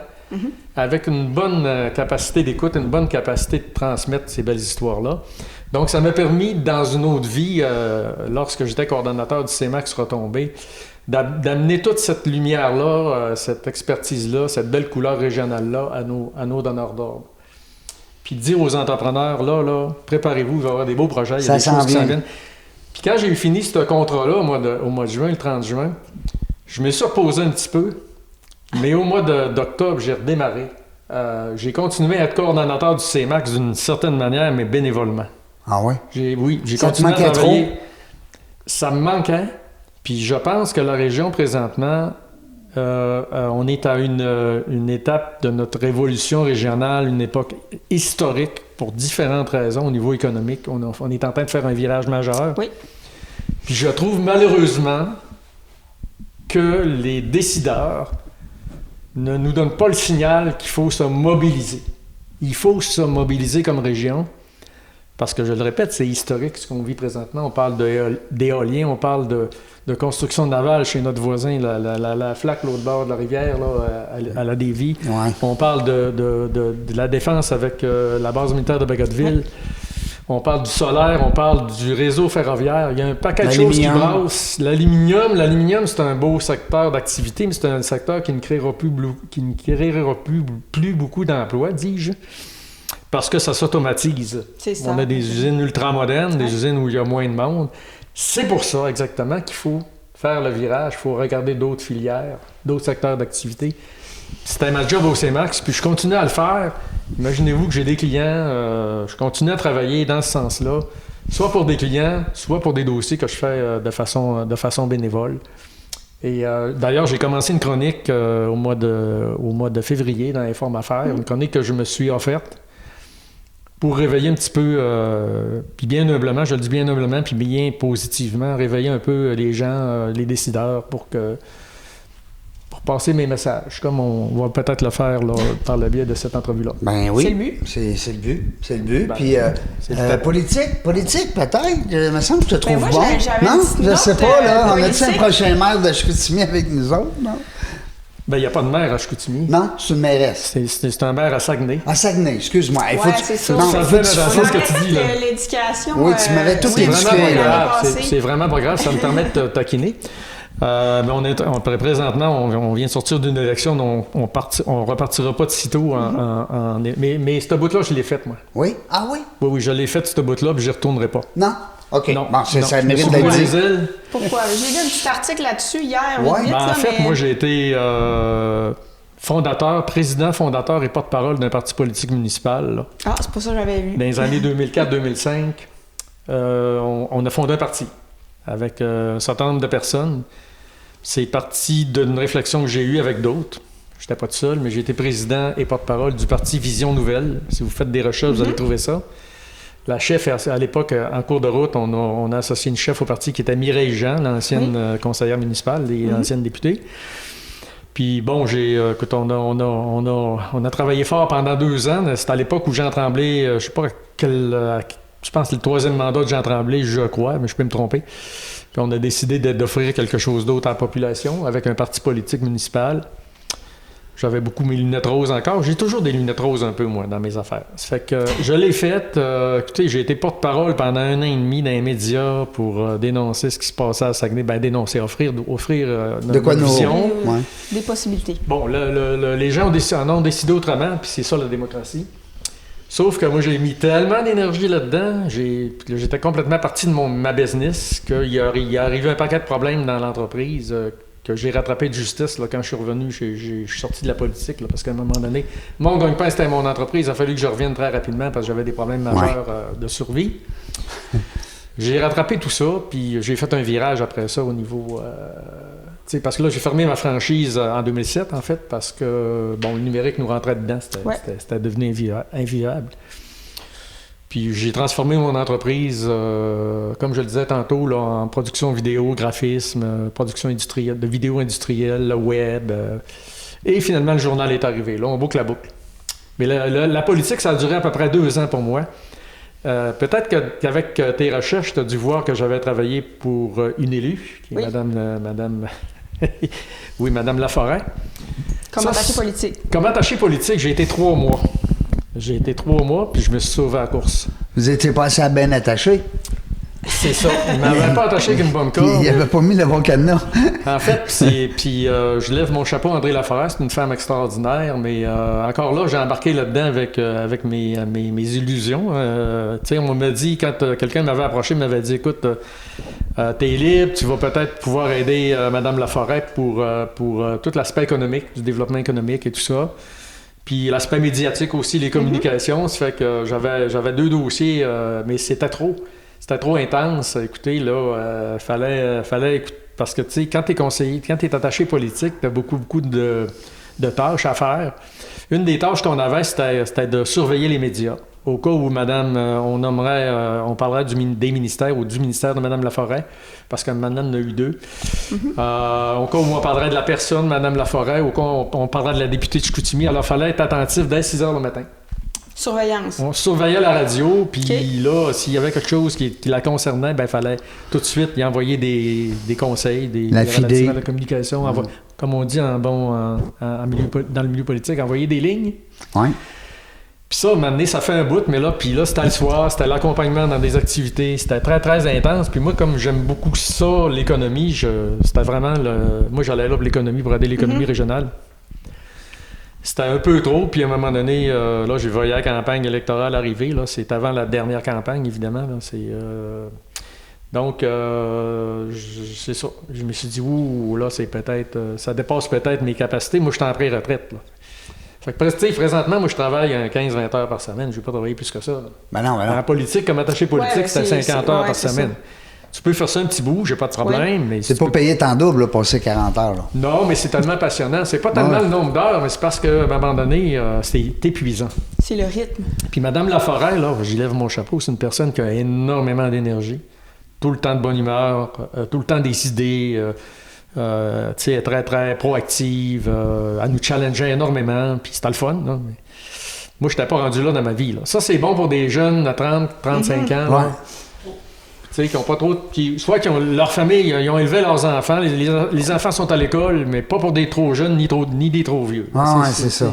avec une bonne capacité d'écoute, une bonne capacité de transmettre ces belles histoires-là. Donc, ça m'a permis, dans une autre vie, lorsque j'étais coordonnateur du CEMAX retombé, d'amener toute cette lumière-là, cette expertise-là, cette belle couleur régionale-là à nos donneurs d'ordre. Puis de dire aux entrepreneurs, là, préparez-vous, il va y avoir des beaux projets, il y a des choses qui s'en viennent. Puis quand j'ai fini ce contrat-là, au mois de juin, le 30 juin, je me suis reposé un petit peu, mais au mois d'octobre, j'ai redémarré. J'ai continué à être coordonnateur du CEMAX d'une certaine manière, mais bénévolement. Ah oui? J'ai continué à travailler. Trop? Ça me manquait. Puis je pense que la région, présentement, on est à une étape de notre évolution régionale, une époque historique pour différentes raisons au niveau économique. On est en train de faire un virage majeur. Oui. Puis je trouve malheureusement que les décideurs ne nous donnent pas le signal qu'il faut se mobiliser. Il faut se mobiliser comme région. Parce que, je le répète, c'est historique ce qu'on vit présentement. On parle d'éolien, on parle de construction navale chez notre voisin, la flaque l'autre bord de la rivière, là, à la Davie. Ouais. On parle de la défense avec la base militaire de Bagotville. On parle du solaire, on parle du réseau ferroviaire. Il y a un paquet de choses qui brassent. L'aluminium, c'est un beau secteur d'activité, mais c'est un secteur qui ne créera plus beaucoup d'emplois, dis-je. Parce que ça s'automatise. C'est ça. On a des usines ultramodernes, des usines où il y a moins de monde. C'est pour ça, exactement, qu'il faut faire le virage. Il faut regarder d'autres filières, d'autres secteurs d'activité. C'était ma job au CEMAX, puis je continue à le faire. Imaginez-vous que j'ai des clients, je continue à travailler dans ce sens-là, soit pour des clients, soit pour des dossiers que je fais de façon bénévole. Et d'ailleurs, j'ai commencé une chronique au mois de février dans Informe-Affaires, une chronique que je me suis offerte pour réveiller un petit peu, puis bien humblement, je le dis bien humblement, puis bien positivement, réveiller un peu les gens, les décideurs, pour passer mes messages, comme on va peut-être le faire là, par le biais de cette entrevue-là. Ben oui. C'est le but. C'est le but. Ben, puis, politique peut-être. Il me semble que je te trouve moi, bon. j'avais Non, une je sais note, pas, là. On a-tu politique? un prochain maire de Chicoutimi avec nous autres, non? Ben, il n'y a pas de maire à Chicoutimi. Non, c'est une mairesse. C'est un maire à Saguenay. À Saguenay, excuse-moi. Il faut Ouais, c'est ça. Non, Ça faut fait que tu- la faut- chose que tu dis, là. L'éducation. Oui, tu m'avais tout oui, éduqué, C'est vraiment pas là. grave. passée. C'est vraiment pas grave. Ça me permet de te taquiner. Mais présentement, on vient de sortir d'une élection dont on repartira pas de sitôt. Mais ce bout-là, je l'ai fait, moi. Oui? Ah oui? Oui, je l'ai fait, ce bout-là, puis j'y retournerai pas. Non? OK. Non, Bon, ça je me mérite suis d'être brûlé dit. les ailes. Pourquoi? J'ai lu un petit article là-dessus hier, Ouais. vite, Ben, là, en fait, mais... moi, j'ai été président fondateur et porte-parole d'un parti politique municipal. Là. Ah, c'est pas ça que j'avais vu. Dans les années 2004-2005, on a fondé un parti avec un certain nombre de personnes. C'est parti d'une réflexion que j'ai eue avec d'autres. Je n'étais pas tout seul, mais j'ai été président et porte-parole du parti Vision Nouvelle. Si vous faites des recherches, vous allez trouver ça. La chef, à l'époque, en cours de route, on a associé une chef au parti qui était Mireille Jean, l'ancienne conseillère municipale et ancienne députée. Puis bon, écoute, on a travaillé fort pendant 2 ans. C'était à l'époque où Jean Tremblay, je sais pas je pense que c'est le 3e mandat de Jean Tremblay, je crois, mais je peux me tromper. Puis on a décidé d'offrir quelque chose d'autre à la population avec un parti politique municipal. J'avais beaucoup mes lunettes roses encore. J'ai toujours des lunettes roses un peu, moi, dans mes affaires. Ça fait que je l'ai faite. Écoutez, j'ai été porte-parole pendant 1 an et demi dans les médias pour dénoncer ce qui se passait à Saguenay. Ben, dénoncer, offrir notre vision. Des possibilités. Bon, les gens en ont décidé autrement, puis c'est ça la démocratie. Sauf que moi, j'ai mis tellement d'énergie là-dedans, j'étais complètement parti de ma business, qu'il y a arrivé un paquet de problèmes dans l'entreprise que j'ai rattrapé de justice là, quand je suis revenu. Je suis sorti de la politique, là, parce qu'à un moment donné, mon gagne-pain, c'était mon entreprise. Il a fallu que je revienne très rapidement parce que j'avais des problèmes majeurs de survie. J'ai rattrapé tout ça, puis j'ai fait un virage après ça au niveau... parce que là, j'ai fermé ma franchise en 2007, en fait, parce que, bon, le numérique nous rentrait dedans. C'était devenu invivable. Puis j'ai transformé mon entreprise, comme je le disais tantôt, là, en production vidéo, graphisme, production industrielle, de vidéos industrielles, web. Et finalement, le journal est arrivé. Là, on boucle la boucle. Mais la politique, ça a duré à peu près 2 ans pour moi. Peut-être qu'avec tes recherches, tu as dû voir que j'avais travaillé pour une élue, qui est Madame Madame Laforêt. Comme attaché politique. Comme attaché politique, j'ai été 3 mois. Puis je me suis sauvé à la course. Vous étiez pas assez bien attaché? C'est ça. Il m'avait pas attaché avec une bonne corde. Il avait pas mis le bon cadenas. En fait, je lève mon chapeau à André Laforêt, c'est une femme extraordinaire, mais encore là, j'ai embarqué là-dedans avec mes illusions. On m'a dit, quand quelqu'un m'avait approché, il m'avait dit, écoute, t'es libre, tu vas peut-être pouvoir aider Mme Laforêt pour tout l'aspect économique, du développement économique et tout ça. Puis l'aspect médiatique aussi, les communications. Ça fait que j'avais 2 dossiers, mais c'était trop. C'était trop intense. Écoutez, là, fallait écouter. Parce que, tu sais, quand tu es conseiller, quand tu es attaché politique, tu as beaucoup de tâches à faire. Une des tâches qu'on avait, c'était de surveiller les médias. Au cas où on parlerait des ministères ou du ministère de Mme Laforêt, parce que Mme en a eu 2. Au cas où on parlerait de la personne, Mme Laforêt, au cas où on parlerait de la députée de Chicoutimi, alors il fallait être attentif dès 6 heures le matin. Surveillance. On surveillait la radio, puis là, s'il y avait quelque chose qui la concernait, il fallait tout de suite y envoyer des conseils, relatifs à la communication, comme on dit dans le milieu politique, envoyer des lignes. Oui. Puis ça, maintenant, ça fait un bout, mais là, c'était le soir, c'était l'accompagnement dans des activités, c'était très, très intense. Puis moi, comme j'aime beaucoup ça, l'économie, c'était vraiment moi, j'allais là pour l'économie, pour aider l'économie régionale. C'était un peu trop, puis à un moment donné, là, j'ai voyé la campagne électorale arriver, là, c'est avant la dernière campagne, évidemment, là, donc, c'est ça. Je me suis dit, là, c'est peut-être, ça dépasse peut-être mes capacités. Moi, je suis en pré-retraite, là. Fait que, présentement, moi, je travaille 15-20 heures par semaine. Je ne vais pas travailler plus que ça. Ben non. En politique, comme attaché politique, c'était 50 heures par semaine. Tu peux faire ça un petit bout, j'ai pas de problème. Mais c'est pas payé temps double, là, passer 40 heures. Là. Non, mais c'est tellement passionnant. C'est pas tellement le nombre d'heures, mais c'est parce qu'à un moment donné, c'est épuisant. C'est le rythme. Puis Mme Laforêt, là, j'y lève mon chapeau, c'est une personne qui a énormément d'énergie. Tout le temps de bonne humeur, tout le temps des idées. Tu sais, elle est très, très proactive. Elle nous challengeait énormément, puis c'était le fun. Là, mais moi, je n'étais pas rendu là dans ma vie. Là. Ça, c'est bon pour des jeunes de 30, 35 ans. Là. Tu sais, qui ont pas trop... soit qui ont leur famille, ils ont élevé leurs enfants. Les enfants sont à l'école, mais pas pour des trop jeunes ni des trop vieux. C'est ça.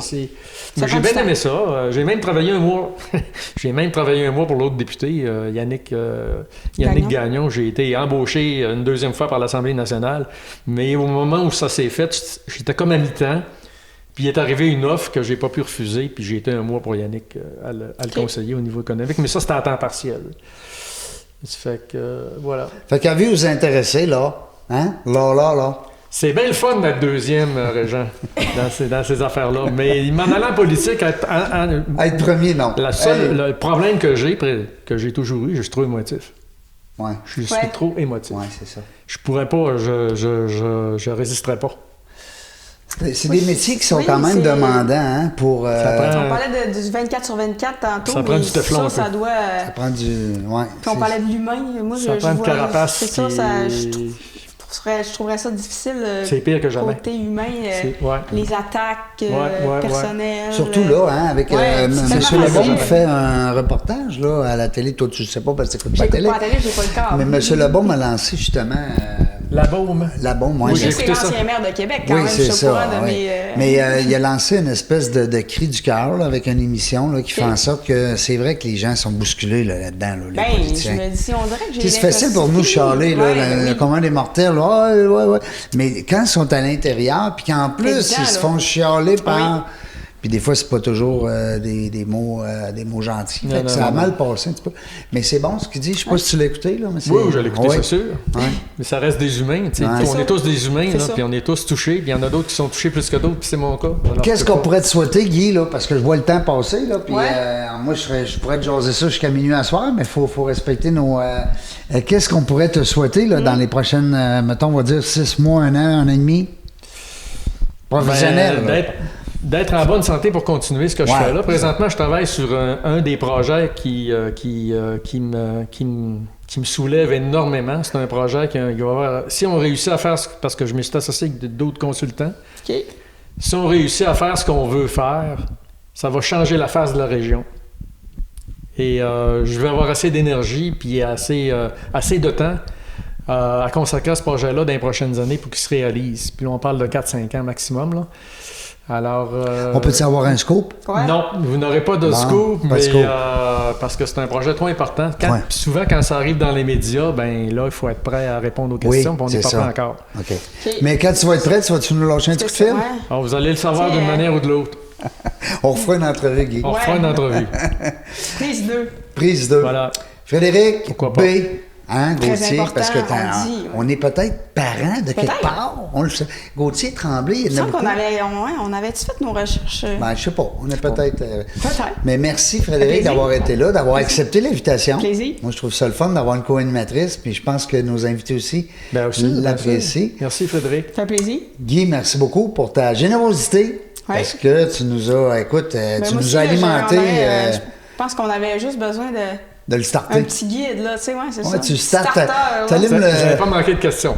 Mais j'ai bien aimé ça. J'ai même travaillé un mois. Pour l'autre député, Yannick Gagnon. J'ai été embauché une 2e fois par l'Assemblée nationale. Mais au moment où ça s'est fait, j'étais comme à mi-temps. Puis il est arrivé une offre que j'ai pas pu refuser. Puis j'ai été un mois pour Yannick à le conseiller au niveau économique. Mais ça, c'était à temps partiel. Ça fait que, voilà. Fait qu'à vu vous intéresser, là, hein? Là. C'est bien le fun d'être 2e, Régent, dans ces affaires-là. Mais il m'en allait en politique... Être premier, non. Le problème que j'ai toujours eu, je suis trop émotif. Ouais. Je suis trop émotif. Ouais, c'est ça. Je pourrais pas, je résisterais pas. C'est des métiers qui sont quand même demandants, hein, pour... On parlait du 24 sur 24 tantôt, ça prend du teflon ça doit... Ça prend du... Ouais. Puis on parlait de l'humain. Moi, ça prend une carapace. C'est ça, je trouverais ça difficile. C'est pire que jamais. Côté humain, les attaques personnelles. Surtout là, hein, avec M. Lebon qui fait un reportage là, à la télé. Toi, tu ne sais pas parce que tu n'écoutes pas la télé. Pas la télé, j'ai pas le corps. Mais M. Lebon m'a lancé justement... La Baume. La Baume, moi. Oui, c'est l'ancien maire de Québec, quand même. C'est ça. Mais il a lancé une espèce de cri du cœur là, avec une émission là, qui fait en sorte que c'est vrai que les gens sont bousculés là-dedans, là, les politiciens. Je me dis, on dirait que j'ai c'est facile pour nous chialer, le commun des mortels. Ouais. Mais quand ils sont à l'intérieur, puis qu'en plus, ils se font chialer par... Puis des fois, c'est pas toujours des mots gentils. Ça a mal passé un petit peu. Mais c'est bon ce qu'il dit. Je sais pas si tu l'as écouté. Là, mais oui, je l'ai écouté, c'est sûr. Mais ça reste des humains. On est tous des humains, puis on est tous touchés. Puis il y en a d'autres qui sont touchés plus que d'autres, puis c'est mon cas. Qu'est-ce qu'on pourrait te souhaiter, Guy, là, parce que je vois le temps passer. Là, puis moi, je pourrais te jaser ça jusqu'à minuit à soir, mais il faut respecter nos... qu'est-ce qu'on pourrait te souhaiter là, dans les prochaines, mettons, on va dire 6 mois, 1 an, 1 an et demi? Professionnel. D'être en bonne santé pour continuer ce que je fais là. Présentement, je travaille sur un des projets qui me soulève énormément. C'est un projet qui va avoir... Si on réussit à faire... Parce que je me suis associé avec d'autres consultants. Si on réussit à faire ce qu'on veut faire, ça va changer la face de la région. Et je vais avoir assez d'énergie puis assez de temps à consacrer à ce projet-là dans les prochaines années pour qu'il se réalise. Puis là, on parle de 4-5 ans maximum, là. Alors, on peut-y avoir un scoop? Non, vous n'aurez pas de scoop, parce que c'est un projet trop important. Souvent, quand ça arrive dans les médias, ben là, il faut être prêt à répondre aux questions, puis on n'est pas prêt encore. Mais quand tu vas être prêt, tu nous lâcher un petit coup de fil? Alors, vous allez le savoir d'une manière ou de l'autre. On refera une entrevue, Guy. On refera une entrevue. Prise 2. Voilà. Frédéric Pourquoi pas? B. Hein, Gauthier, parce que on est peut-être parents de quelque part. On le sait. Gauthier, Tremblay, il y en a beaucoup. On avait-tu fait nos recherches? Ben, je sais pas. On est peut-être... Mais merci, Frédéric, d'avoir été là, d'avoir accepté l'invitation. Plaisir. Moi, je trouve ça le fun d'avoir une co-animatrice, puis je pense que nos invités aussi l'apprécient. Merci, Frédéric. Ça fait plaisir. Guy, merci beaucoup pour ta générosité, parce que tu nous as, tu nous as alimenté. Je pense qu'on avait juste besoin de le starter. Un petit guide, là, tu sais, c'est ça. Tu startes. J'avais pas manqué de questions.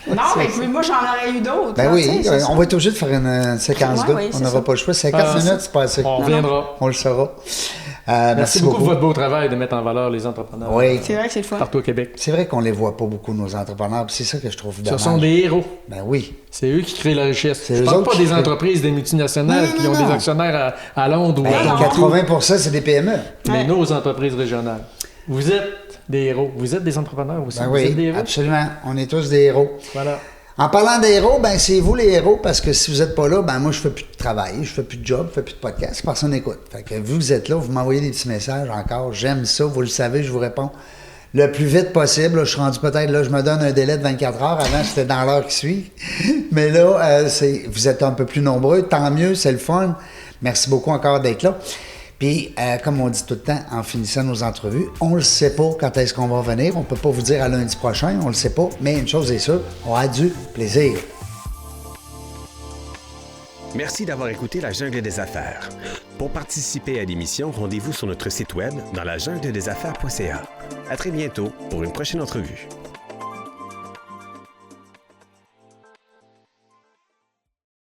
Non, mais moi, j'en aurais eu d'autres. Ben oui, on va être obligé de faire une séquence 2. On n'aura pas le choix. 50 minutes, c'est pas assez. On reviendra. On le saura. Merci beaucoup pour votre beau travail de mettre en valeur les entrepreneurs. Oui. C'est vrai que c'est le fun. Partout au Québec. C'est vrai qu'on les voit pas beaucoup, nos entrepreneurs. C'est ça que je trouve dommage. Ce sont des héros. Ben oui. C'est eux qui créent la richesse. Je ne parle pas des entreprises, des multinationales qui ont des actionnaires à Londres ou à Toronto. 80%, c'est des PME. Mais nos entreprises régionales. Vous êtes des héros. Vous êtes des entrepreneurs aussi. Ben vous êtes des oui, héros. absolument. On est tous des héros. Voilà. En parlant des héros, ben c'est vous les héros, parce que si vous n'êtes pas là, ben moi je fais plus de travail, je fais plus de job, je fais plus de podcast, personne n'écoute. Fait que vous êtes là, vous m'envoyez des petits messages encore, j'aime ça, vous le savez, je vous réponds le plus vite possible. Là, je suis rendu peut-être, là, je me donne un délai de 24 heures, avant c'était dans l'heure qui suit. Mais là, vous êtes un peu plus nombreux, tant mieux, c'est le fun. Merci beaucoup encore d'être là. Puis, comme on dit tout le temps, en finissant nos entrevues, on ne le sait pas quand est-ce qu'on va venir. On ne peut pas vous dire à lundi prochain, on ne le sait pas. Mais une chose est sûre, on a du plaisir. Merci d'avoir écouté La Jungle des Affaires. Pour participer à l'émission, rendez-vous sur notre site web dans lajungledesaffaires.ca. À très bientôt pour une prochaine entrevue.